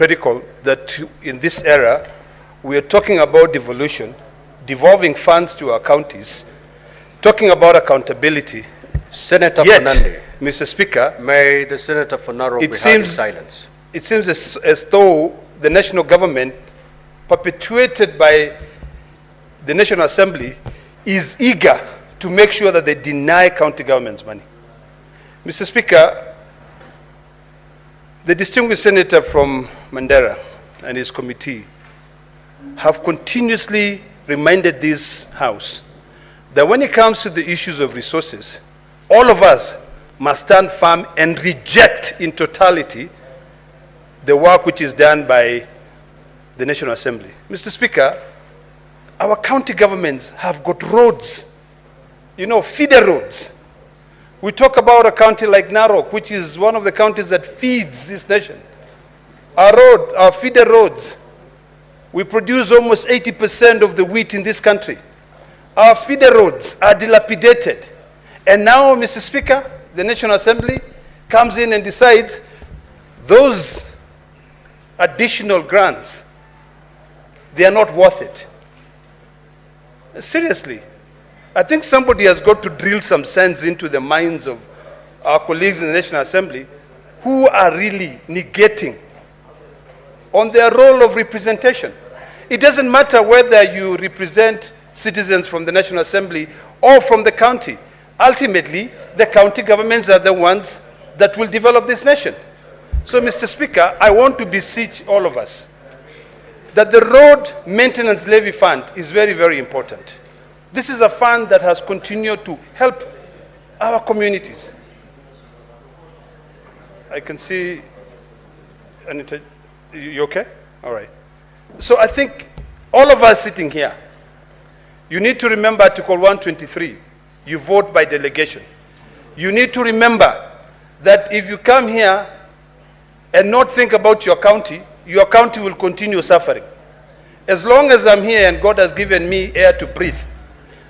critical that in this era, we are talking about devolution, devolving funds to our counties, talking about accountability. Senator Yet, Fernandez, Mr. Speaker, may the Senator for Narok be heard in silence. It seems as though the national government, perpetuated by the National Assembly, is eager to make sure that they deny county governments money. Mr. Speaker, the distinguished senator from Mandera and his committee have continuously reminded this House that when it comes to the issues of resources, all of us must stand firm and reject in totality the work which is done by the National Assembly. Mr. Speaker, our county governments have got roads, feeder roads. We talk about a county like Narok, which is one of the counties that feeds this nation. Our feeder roads, we produce almost 80% of the wheat in this country. Our feeder roads are dilapidated. And now, Mr. Speaker, the National Assembly comes in and decides those additional grants, they are not worth it. Seriously. I think somebody has got to drill some sense into the minds of our colleagues in the National Assembly who are really negating on their role of representation. It doesn't matter whether you represent citizens from the National Assembly or from the county. Ultimately, the county governments are the ones that will develop this nation. So, Mr. Speaker, I want to beseech all of us that the road maintenance levy fund is very, very important. This is a fund that has continued to help our communities. I can see, Anita, you okay? All right. So I think all of us sitting here, you need to remember Article 123. You vote by delegation. You need to remember that if you come here and not think about your county will continue suffering. As long as I'm here and God has given me air to breathe,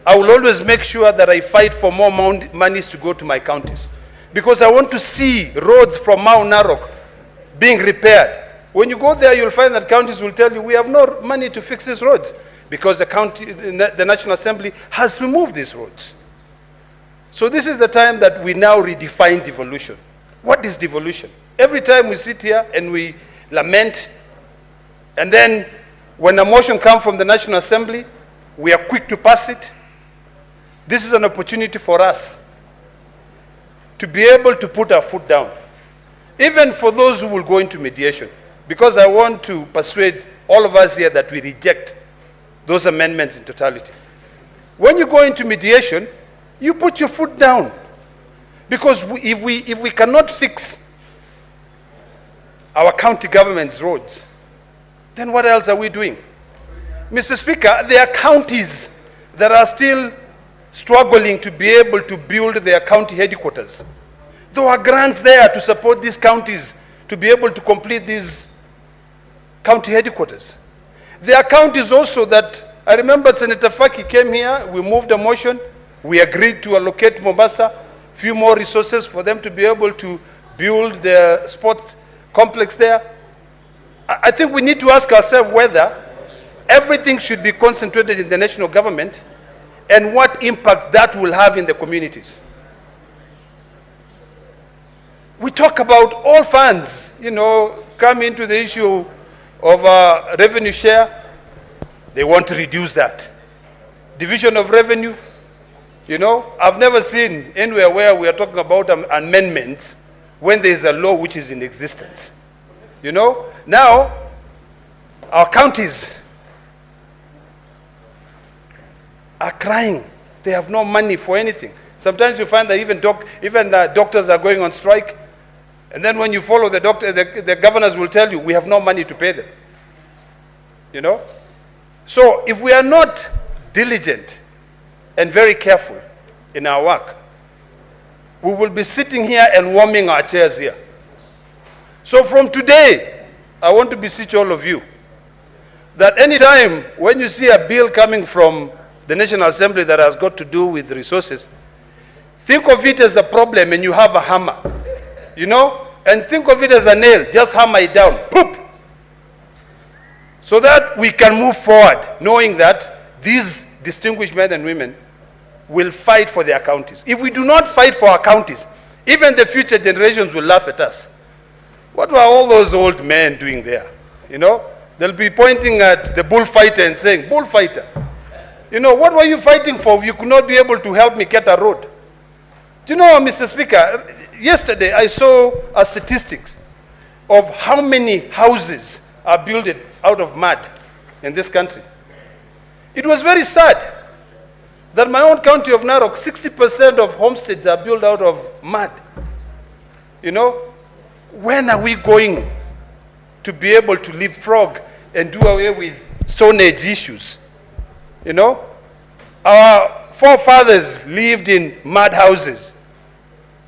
I will always make sure that I fight for more monies to go to my counties. Because I want to see roads from Mount Narok being repaired. When you go there, you'll find that counties will tell you, we have no money to fix these roads because the National Assembly has removed these roads. So this is the time that we now redefine devolution. What is devolution? Every time we sit here and we lament, and then when a motion comes from the National Assembly, we are quick to pass it. This is an opportunity for us to be able to put our foot down, even for those who will go into mediation, because I want to persuade all of us here that we reject those amendments in totality. When you go into mediation, you put your foot down, because if we cannot fix our county government's roads, then what else are we doing? Mr. Speaker, there are counties that are still struggling to be able to build their county headquarters. There are grants there to support these counties to be able to complete these county headquarters. There are counties also that, I remember Senator Faki came here, we moved a motion, we agreed to allocate Mombasa a few more resources for them to be able to build their sports complex there. I think we need to ask ourselves whether everything should be concentrated in the national government and what impact that will have in the communities. We talk about all funds, come into the issue of revenue share. They want to reduce that. Division of revenue, I've never seen anywhere where we are talking about amendments when there is a law which is in existence. Now, our counties are crying. They have no money for anything. Sometimes you find that even doctors are going on strike. And then when you follow the doctor, the governors will tell you, we have no money to pay them. So if we are not diligent and very careful in our work, we will be sitting here and warming our chairs here. So from today, I want to beseech all of you that any time when you see a bill coming from the National Assembly that has got to do with resources, think of it as a problem and you have a hammer, and think of it as a nail, just hammer it down, poop. so that we can move forward, knowing that these distinguished men and women will fight for their counties. If we do not fight for our counties, even the future generations will laugh at us. What were all those old men doing there? You know, they'll be pointing at the bullfighter and saying, bullfighter, you know, what were you fighting for if you could not be able to help me get a road? Do you know, Mr. Speaker, yesterday I saw a statistics of how many houses are built out of mud in this country. It was very sad that my own county of Narok, 60% of homesteads are built out of mud. You know, when are we going to be able to leapfrog and do away with Stone Age issues? You know, our forefathers lived in mud houses.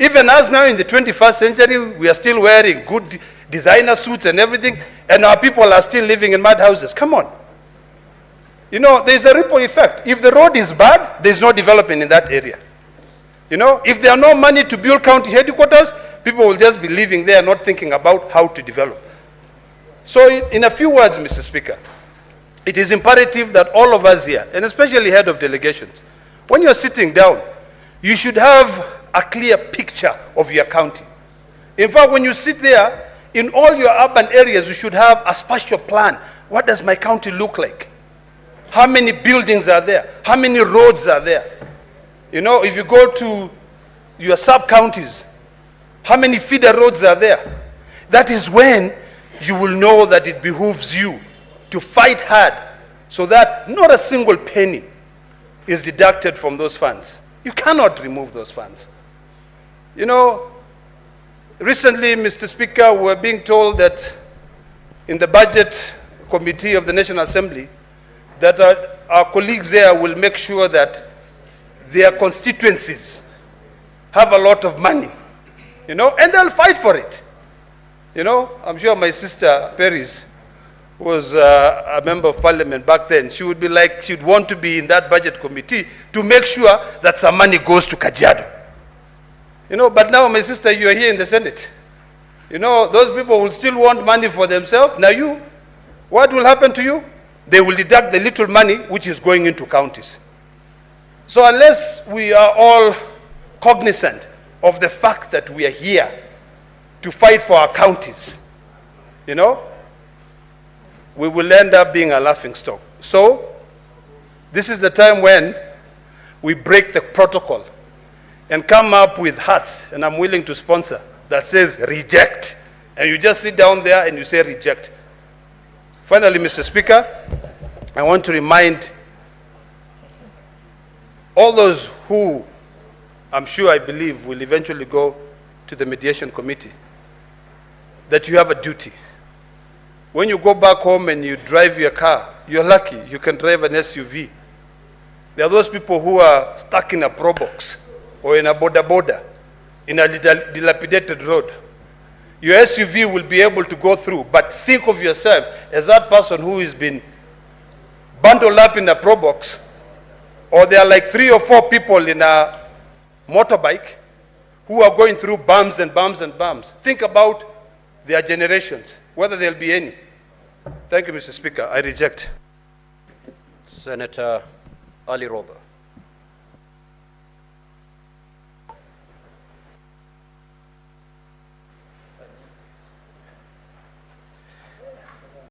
Even us now in the 21st century, we are still wearing good designer suits and everything, and our people are still living in mud houses. Come on. You know, there's a ripple effect. If the road is bad, there's no development in that area. You know, if there are no money to build county headquarters, people will just be living there not thinking about how to develop. So in a few words, Mr. Speaker, it is imperative that all of us here, and especially head of delegations, when you're sitting down, you should have a clear picture of your county. In fact, when you sit there, in all your urban areas, you should have a spatial plan. What does my county look like? How many buildings are there? How many roads are there? You know, if you go to your sub-counties, how many feeder roads are there? That is when you will know that it behooves you to fight hard so that not a single penny is deducted from those funds. You cannot remove those funds. You know, recently, Mr. Speaker, we were being told that in the budget committee of the National Assembly, that our colleagues there will make sure that their constituencies have a lot of money, you know, and they'll fight for it. You know, I'm sure my sister Paris was a member of parliament back then. She would be like, she'd want to be in that budget committee to make sure that some money goes to Kajiado. You know, but now, my sister, you are here in the Senate. You know, those people will still want money for themselves. Now you, what will happen to you? They will deduct the little money which is going into counties. So unless we are all cognizant of the fact that we are here to fight for our counties, you know, we will end up being a laughingstock. So this is the time when we break the protocol and come up with hats, and I'm willing to sponsor, that says reject. And you just sit down there and you say reject. Finally, Mr. Speaker, I want to remind all those who, I'm sure I believe, will eventually go to the mediation committee, that you have a duty. When you go back home and you drive your car, you're lucky, you can drive an SUV. There are those people who are stuck in a pro box or in a boda in a dilapidated road. Your SUV will be able to go through, but think of yourself as that person who has been bundled up in a pro box, or there are like 3 or 4 people in a motorbike who are going through bumps and bumps and bumps. Think about their generations, whether there'll be any. Thank you, Mr. Speaker. I reject. Senator Ali Roba.